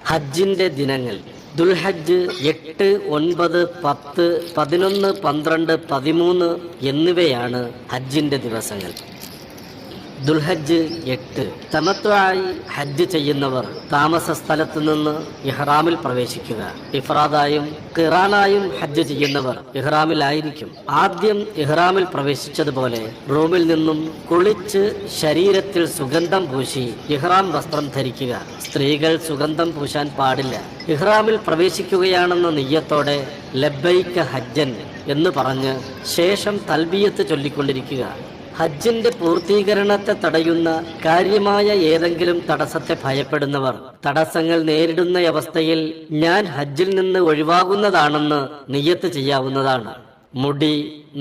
ഹജ്ജിന്റെ ദിനങ്ങൾ. ദുൽഹജ്ജ് 8, 9, 10, 11, 12, 13 എന്നിവയാണ് ഹജ്ജിന്റെ ദിവസങ്ങൾ. ദുൽഹജ്ജ് 8 തമത്വമായി ഹജ്ജ് ചെയ്യുന്നവർ താമസ സ്ഥലത്ത് നിന്ന് ഇഹ്റാമിൽ പ്രവേശിക്കുക. ഇഫ്രാദായും ഖിറാനായും ഹജ്ജ് ചെയ്യുന്നവർ ഇഹ്റാമിലായിരിക്കും. ആദ്യം ഇഹ്റാമിൽ പ്രവേശിച്ചതുപോലെ റൂമിൽ നിന്നും കുളിച്ച് ശരീരത്തിൽ സുഗന്ധം പൂശി ഇഹ്റാം വസ്ത്രം ധരിക്കുക. സ്ത്രീകൾ സുഗന്ധം പൂശാൻ പാടില്ല. ഇഹ്റാമിൽ പ്രവേശിക്കുകയാണെന്ന നിയ്യത്തോടെ ലബ്ബൈക ഹജ്ജൻ എന്ന് പറഞ്ഞ് ശേഷം തൽബിയത്ത് ചൊല്ലിക്കൊണ്ടിരിക്കുക. ഹജ്ജിന്റെ പൂർത്തീകരണത്തെ തടയുന്ന കാര്യമായ ഏതെങ്കിലും തടസ്സത്തെ ഭയപ്പെടുന്നവർ തടസ്സങ്ങൾ നേരിടുന്ന അവസ്ഥയിൽ ഞാൻ ഹജ്ജിൽ നിന്ന് ഒഴിവാകുന്നതാണെന്ന് നിയ്യത്ത് ചെയ്യാവുന്നതാണ്. മുടി,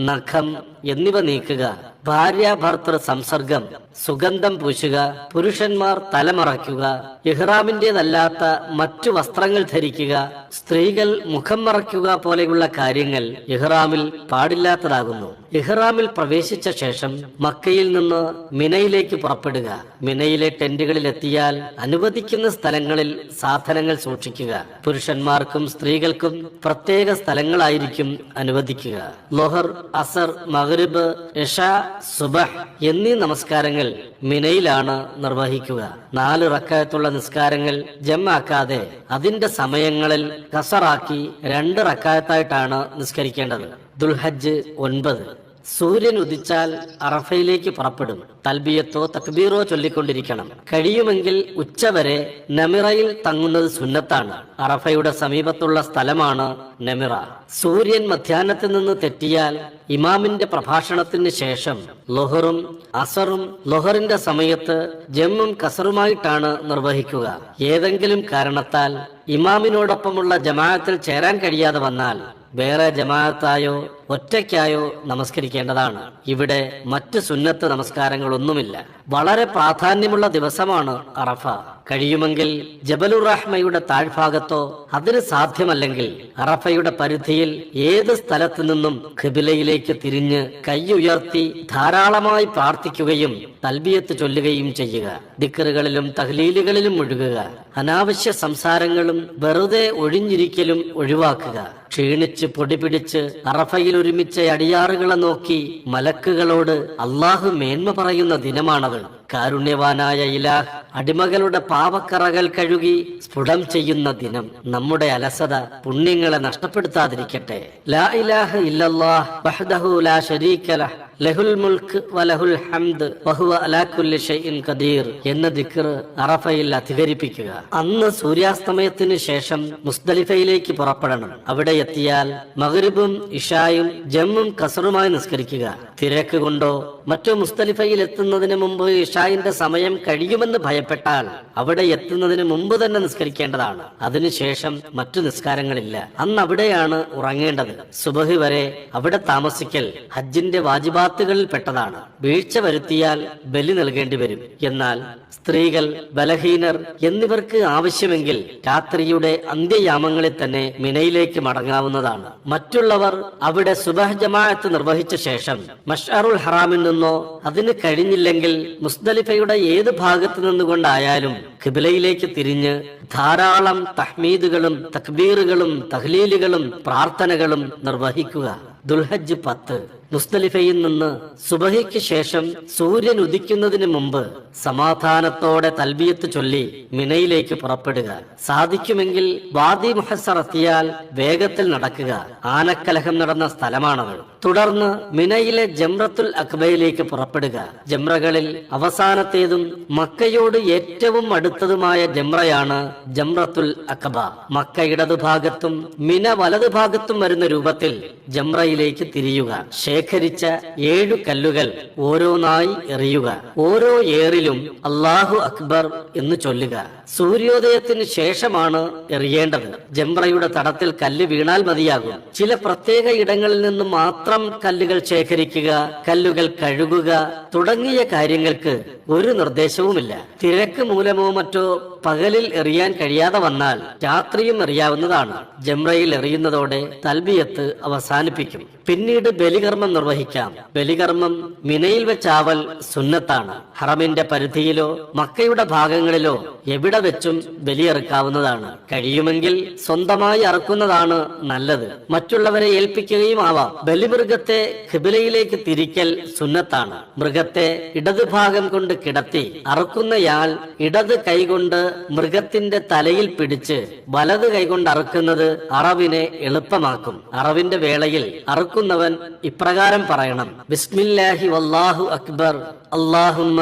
നഖം എന്നിവ നീക്കുക. ഭാര്യാഭർത്തൃ സംസർഗം, സുഗന്ധം പൂശുക. പുരുഷന്മാർ തലമറയ്ക്കുക. ഇഹ്റാമിൻ്റെതല്ലാത്ത മറ്റു വസ്ത്രങ്ങൾ ധരിക്കുക. സ്ത്രീകൾ മുഖം മറയ്ക്കുക പോലെയുള്ള കാര്യങ്ങൾ ഇഹ്റാമിൽ പാടില്ലാത്തതാകുന്നു. ഇഹ്റാമിൽ പ്രവേശിച്ച ശേഷം മക്കയിൽ നിന്ന് മിനയിലേക്ക് പുറപ്പെടുക. മിനയിലെ ടെന്റുകളിൽ എത്തിയാൽ അനുവദിക്കുന്ന സ്ഥലങ്ങളിൽ സാധനങ്ങൾ സൂക്ഷിക്കുക. പുരുഷന്മാർക്കും സ്ത്രീകൾക്കും പ്രത്യേക സ്ഥലങ്ങളായിരിക്കും അനുവദിക്കുക. ലൊഹർ, അസർ, മഗ്രിബ്, ഇശാ, സുബഹ് എന്നീ നമസ്കാരങ്ങൾ മിനയിലാണ് നിർവഹിക്കുക. 4 റക്അത്തുള്ള നിസ്കാരങ്ങൾ ജംആക്കാതെ അതിന്റെ സമയങ്ങളിൽ ഖസറാക്കി 2 റക്അത്തായിട്ടാണ് നിസ്കരിക്കേണ്ടത്. ദുൽഹജ്ജ് 9 സൂര്യൻ ഉദിച്ചാൽ അറഫയിലേക്ക് പുറപ്പെടും. തൽബിയത്തോ തക്ബീറോ ചൊല്ലിക്കൊണ്ടിരിക്കണം. കഴിയുമെങ്കിൽ ഉച്ചവരെ നമിറയിൽ തങ്ങുന്നത് സുന്നത്താണ്. അറഫയുടെ സമീപത്തുള്ള സ്ഥലമാണ് നമിറ. സൂര്യൻ മധ്യാഹ്നത്തിൽ നിന്ന് തെറ്റിയാൽ ഇമാമിന്റെ പ്രഭാഷണത്തിന് ശേഷം ലൊഹറും അസറും ലൊഹറിന്റെ സമയത്ത് ജമ്മും കസറുമായിട്ടാണ് നിർവഹിക്കുക. ഏതെങ്കിലും കാരണത്താൽ ഇമാമിനോടൊപ്പമുള്ള ജമാഅത്തിൽ ചേരാൻ കഴിയാതെ വന്നാൽ വേറെ ജമാഅത്തായോ ഒറ്റയ്ക്കായോ നമസ്കരിക്കേണ്ടതാണ്. ഇവിടെ മറ്റ് സുന്നത്ത് നമസ്കാരങ്ങളൊന്നുമില്ല. വളരെ പ്രാധാന്യമുള്ള ദിവസമാണ് അറഫ. കഴിയുമെങ്കിൽ ജബലുർ റഹ്മയുടെ താഴ്ഭാഗത്തോ അതിന് സാധ്യമല്ലെങ്കിൽ അറഫയുടെ പരിധിയിൽ ഏത് സ്ഥലത്തു നിന്നും ഖിബിലയിലേക്ക് തിരിഞ്ഞ് കൈയുയർത്തി ധാരാളമായി പ്രാർത്ഥിക്കുകയും തൽബിയത്ത് ചൊല്ലുകയും ചെയ്യുക. ദിക്റുകളിലും തഹ്ലീലുകളിലും മുഴുകുക. അനാവശ്യ സംസാരങ്ങളും വെറുതെ ഒഴിഞ്ഞിരിക്കലും ഒഴിവാക്കുക. ക്ഷീണിച്ച് പൊടി പിടിച്ച് അറഫയിൽ ഒരുമിച്ച അടിയാറുകളെ നോക്കി മലക്കുകളോട് അള്ളാഹു മേന്മ പറയുന്ന ദിനമാണത്. കാരുണ്യവാനായ ഇലാഹ് അടിമകളുടെ പാപക്കറകൾ കഴുകി സ്ഫുടം ചെയ്യുന്ന ദിനം. നമ്മുടെ അലസത പുണ്യങ്ങളെ നഷ്ടപ്പെടുത്താതിരിക്കട്ടെ. ലാ ഇലാഹ ഇല്ലല്ലാഹ് വഹ്ദഹു ലാ ശരീക ലഹ് ലഹുൽ മുൽക്ക് വലഹുൽ ഹംദ് വഹുവ അലാ കുല്ലി ഷൈഇൻ ഖദീർ എന്ന ദിക്ർ അറഫയിൽ അധികരിപ്പിക്കുക. അന്ന് സൂര്യാസ്തമയത്തിന് ശേഷം മുസ്ദലിഫയിലേക്ക് പുറപ്പെടണം. അവിടെ എത്തിയാൽ മഗ്രിബും ഇശായും ജമ്മും കസറുമായി നിസ്കരിക്കുക. തിരക്ക് കൊണ്ടോ മറ്റോ മുസ്ദലിഫയിൽ എത്തുന്നതിന് മുമ്പ് ഇശായിന്റെ സമയം കഴിയുമെന്ന് ഭയപ്പെട്ടാൽ അവിടെ എത്തുന്നതിന് മുമ്പ് തന്നെ നിസ്കരിക്കേണ്ടതാണ്. അതിനുശേഷം മറ്റു നിസ്കാരങ്ങളില്ല. അന്ന് അവിടെയാണ് ഉറങ്ങേണ്ടത്. സുബഹി വരെ അവിടെ താമസിക്കൽ ഹജ്ജിന്റെ വാജിബാത്തുകളിൽ പെട്ടതാണ്. വീഴ്ച വരുത്തിയാൽ ബലി നൽകേണ്ടി വരും. എന്നാൽ സ്ത്രീകൾ, ബലഹീനർ എന്നിവർക്ക് ആവശ്യമെങ്കിൽ രാത്രിയുടെ അന്ത്യയാമങ്ങളിൽ തന്നെ മിനയിലേക്ക് മടങ്ങാവുന്നതാണ്. മറ്റുള്ളവർ അവിടെ സുബഹ് ജമാഅത്ത് നിർവഹിച്ച ശേഷം മഷ്അറുൽ ഹറാമിൽ നിന്നോ അതിന് കഴിഞ്ഞില്ലെങ്കിൽ മുസ്ദലിഫയുടെ ഏത് ഭാഗത്ത് നിന്നുകൊണ്ടായാലും ഖിബിലയിലേക്ക് തിരിഞ്ഞ് ധാരാളം തഹ്മീദുകളും തക്ബീറുകളും തഹ്ലീലുകളും പ്രാർത്ഥനകളും നിർവഹിക്കുക. ദുൽഹജ്ജ് 10 മുസ്ദലിഫയിൽ നിന്ന് സുബഹിക്ക് ശേഷം സൂര്യൻ ഉദിക്കുന്നതിന് മുമ്പ് സമാധാനത്തോടെ തൽബിയത്ത് ചൊല്ലി മിനയിലേക്ക് പുറപ്പെടുക. സാധിക്കുമെങ്കിൽ വാദി മുഹസ്സർ എത്തിയാൽ വേഗത്തിൽ നടക്കുക. ആനക്കലഹം നടന്ന സ്ഥലമാണത്. തുടർന്ന് മിനയിലെ ജംറത്തുൽ അക്ബയിലേക്ക് പുറപ്പെടുക. ജംറകളിൽ അവസാനത്തേതും മക്കയോട് ഏറ്റവും അടുത്തതുമായ ജംറയാണ് ജംറത്തുൽ അഖബ. മക്ക ഇടതുഭാഗത്തും മിന വലതുഭാഗത്തും വരുന്ന രൂപത്തിൽ ജംറയിലേക്ക് തിരിയുക. ശേഖരിച്ച 7 കല്ലുകൾ ഓരോന്നായി എറിയുക. ഓരോ ഏറിലും അല്ലാഹു അക്ബർ എന്ന് ചൊല്ലുക. സൂര്യോദയത്തിന് ശേഷമാണ് എറിയേണ്ടത്. ജംറയുടെ തടത്തിൽ കല്ല് വീണാൽ മതിയാകും. ചില പ്രത്യേക ഇടങ്ങളിൽ നിന്ന് മാത്രം കല്ലുകൾ ശേഖരിക്കുക, കല്ലുകൾ കഴുകുക തുടങ്ങിയ കാര്യങ്ങൾക്ക് ഒരു നിർദ്ദേശവുമില്ല. തിരക്ക് മൂലമോ മറ്റോ പകലിൽ എറിയാൻ കഴിയാതെ വന്നാൽ രാത്രിയും എറിയാവുന്നതാണ്. ജംറയിൽ എറിയുന്നതോടെ തൽബിയത്ത് അവസാനിപ്പിക്കും. പിന്നീട് ബലികർമ്മം നിർവഹിക്കാം. ബലികർമ്മം മിനയിൽ വെച്ചാവൽ സുന്നത്താണ്. ഹറമിന്റെ പരിധിയിലോ മക്കയുടെ ഭാഗങ്ങളിലോ എവിടെ വെച്ചും ബലിയെറുക്കാവുന്നതാണ്. കഴിയുമെങ്കിൽ സ്വന്തമായി അറുക്കുന്നതാണ് നല്ലത്. മറ്റുള്ളവരെ ഏൽപ്പിക്കുകയും ആവാം. ബലിമൃഗത്തെ ഖിബിലയിലേക്ക് തിരിക്കൽ സുന്നത്താണ്. മൃഗത്തെ ഇടതുഭാഗം കൊണ്ട് കിടത്തി അറുക്കുന്നയാൾ ഇടത് കൈകൊണ്ട് മൃഗത്തിന്റെ തലയിൽ പിടിച്ച് വലത് കൈകൊണ്ട് അറുക്കുന്നത് അറവിനെ എളുപ്പമാക്കും. അറവിന്റെ വേളയിൽ അറുക്കുന്നവൻ ഇപ്രകാരം പറയണം: ബിസ്മില്ലാഹി വല്ലാഹു അക്ബർ, അല്ലാഹുമ്മ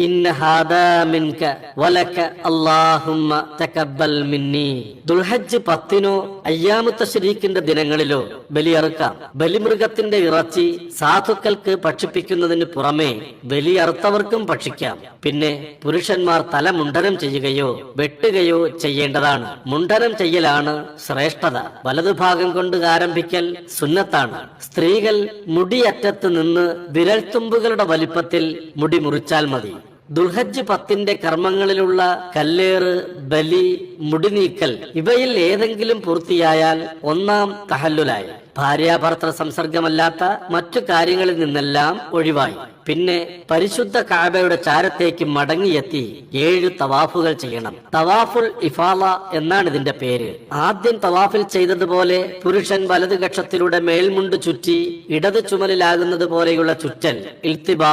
ഇന്ന ഹാദാ മിൻക വലക അല്ലാഹുമ്മ തഖബ്ബൽ മിന്നി. ദുൽഹജ്ജ് 10 അയ്യാമു തശ്രീഖിന്റെ ദിനങ്ങളിലോ ബലിയറുക്കാം. ബലിമൃഗത്തിന്റെ ഇറച്ചി സാധുക്കൾക്ക് ഭക്ഷിപ്പിക്കുന്നതിന് പുറമെ ബലിയറുത്തവർക്കും ഭക്ഷിക്കാം. പിന്നെ പുരുഷന്മാർ തല മുണ്ഡനം ചെയ്യുകയോ വെട്ടുകയോ ചെയ്യേണ്ടതാണ്. മുണ്ഡനം ചെയ്യലാണ് ശ്രേഷ്ഠത. വലതുഭാഗം കൊണ്ട് ആരംഭിക്കൽ സുന്നത്താണ്. സ്ത്രീകൾ മുടിയറ്റത്ത് നിന്ന് വിരൽത്തുമ്പുകളുടെ വലിപ്പത്തിൽ മുടി മുറിച്ചാൽ മതി. ദുൽഹജ്ജ് 10 കർമ്മങ്ങളിലുള്ള കല്ലേറ്, ബലി, മുടിനീക്കൽ ഇവയിൽ ഏതെങ്കിലും പൂർത്തിയായാൽ ഒന്നാം തഹല്ലുലായി. ഭാര്യാഭർത്തൃ സംസർഗമല്ലാത്ത മറ്റു കാര്യങ്ങളിൽ നിന്നെല്ലാം ഒഴിവായി. പിന്നെ പരിശുദ്ധ കഅബയുടെ ചാരത്തേക്ക് മടങ്ങിയെത്തി 7 തവാഫുകൾ ചെയ്യണം. തവാഫുൽ ഇഫാള എന്നാണ് ഇതിന്റെ പേര്. ആദ്യം തവാഫിൽ ചെയ്തതുപോലെ പുരുഷൻ വലതു കക്ഷത്തിലൂടെ മേൽമുണ്ട് ചുറ്റി ഇടത് ചുമലിലാകുന്നത് പോലെയുള്ള ചുറ്റൽ ഇൽത്തിബാ.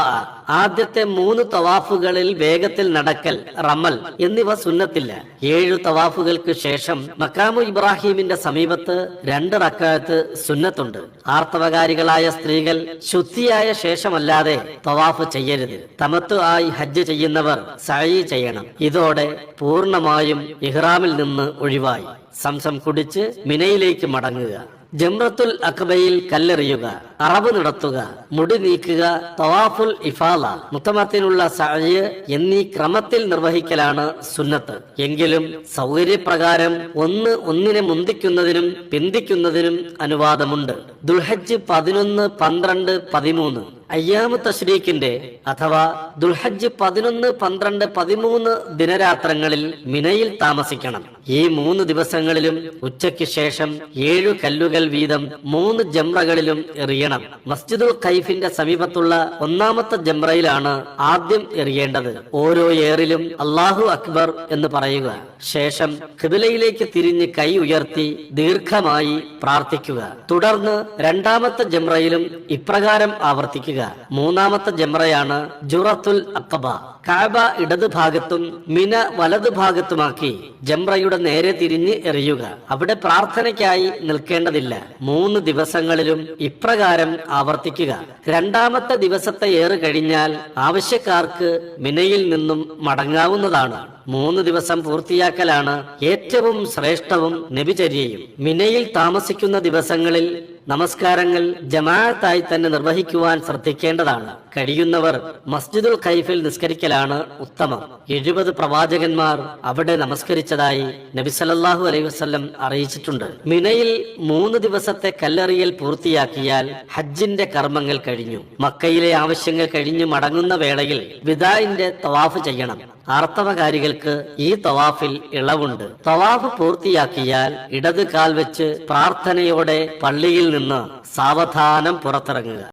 ആദ്യത്തെ 3 തവാഫുകളിൽ വേഗത്തിൽ നടക്കൽ, റമൽ എന്നിവ സുന്നത്തില്ല. 7 തവാഫുകൾക്ക് ശേഷം മഖാമു ഇബ്രാഹിമിന്റെ സമീപത്ത് 2 റക്അത്ത് സുന്നത്തുണ്ട്. ആർത്തവകാരികളായ സ്ത്രീകൾ ശുദ്ധിയായ ശേഷമല്ലാതെ തവാഫ് ചെയ്യരുത്. തമത്തു ആയി ഹജ്ജ് ചെയ്യുന്നവർ സഅയ് ചെയ്യണം. ഇതോടെ പൂർണ്ണമായും ഇഹ്റാമിൽ നിന്ന് ഒഴിവായി. സംസം കുടിച്ച് മിനയിലേക്ക് മടങ്ങുക. ജംറത്തുൽ അഖബയിൽ കല്ലെറിയുക, അറവ് നടത്തുക, മുടി നീക്കുക, തവാഫുൽ ഇഫാള, മുത്തമത്തിനുള്ള സഅയ് എന്നീ ക്രമത്തിൽ നിർവഹിക്കലാണ് സുന്നത്ത്. എങ്കിലും സൗകര്യപ്രകാരം ഒന്നിനെ മുന്തിക്കുന്നതിനും പിന്തിക്കുന്നതിനും അനുവാദമുണ്ട്. ദുൽഹജ്ജ് 11, 12, 13 അയ്യാമു തശ്രീഖിന്റെ അഥവാ ദുൽഹജ്ജ് 11, 12, 13 ദിനരാത്രങ്ങളിൽ മിനയിൽ താമസിക്കണം. ഈ 3 ദിവസങ്ങളിലും ഉച്ചയ്ക്ക് ശേഷം 7 കല്ലുകൾ വീതം 3 ജംറകളിലും എറിയണം. മസ്ജിദുൽ ഖൈഫിന്റെ സമീപത്തുള്ള 1ാമത്തെ ജംറയിലാണ് ആദ്യം എറിയേണ്ടത്. ഓരോ ഏറിലും അല്ലാഹു അക്ബർ എന്ന് പറയുക. ശേഷം ഖിബിലയിലേക്ക് തിരിഞ്ഞ് കൈ ഉയർത്തി ദീർഘമായി പ്രാർത്ഥിക്കുക. തുടർന്ന് 2ാമത്തെ ജംറയിലും ഇപ്രകാരം ആവർത്തിക്കുക. 3ാമത്തെ ജംറയാണ് ജുറത്തുൽ അഖബ. കഅബ ഇടതുഭാഗത്തും മിന വലതുഭാഗത്തുമാക്കി ജംറയുടെ നേരെ തിരിഞ്ഞ് എറിയുക. അവിടെ പ്രാർത്ഥനയ്ക്കായി നിൽക്കേണ്ടതില്ല. 3 ദിവസങ്ങളിലും ഇപ്രകാരം ആവർത്തിക്കുക. 2ാമത്തെ ദിവസത്തെ ഏറ് കഴിഞ്ഞാൽ ആവശ്യക്കാർക്ക് മിനയിൽ നിന്നും മടങ്ങാവുന്നതാണ്. 3 ദിവസം പൂർത്തിയാക്കലാണ് ഏറ്റവും ശ്രേഷ്ഠവും നബിചര്യയും. മിനയിൽ താമസിക്കുന്ന ദിവസങ്ങളിൽ നമസ്കാരങ്ങൾ ജമാഅത്തായി തന്നെ നിർവഹിക്കുവാൻ ശ്രദ്ധിക്കേണ്ടതാണ്. കഴിയുന്നവർ മസ്ജിദുൽ ഖൈഫിൽ നിസ്കരിക്കലാണ് ഉത്തമം. 70 പ്രവാചകന്മാർ അവിടെ നമസ്കരിച്ചതായി നബി സല്ലല്ലാഹു അലൈഹി വസല്ലം അറിയിച്ചിട്ടുണ്ട്. മിനയിൽ 3 ദിവസത്തെ കല്ലെറിയൽ പൂർത്തിയാക്കിയാൽ ഹജ്ജിന്റെ കർമ്മങ്ങൾ കഴിഞ്ഞു. മക്കയിലെ ആവശ്യങ്ങൾ കഴിഞ്ഞു മടങ്ങുന്ന വേളയിൽ വിദാഇന്റെ തവാഫ് ചെയ്യണം. ആർത്തവകാരികൾക്ക് ഈ തവാഫിൽ ഇളവുണ്ട്. തവാഫ് പൂർത്തിയാക്കിയാൽ ഇടത് കാൽ വെച്ച് പ്രാർത്ഥനയോടെ പള്ളിയിൽ നിന്ന് സാവധാനം പുറത്തിറങ്ങുക.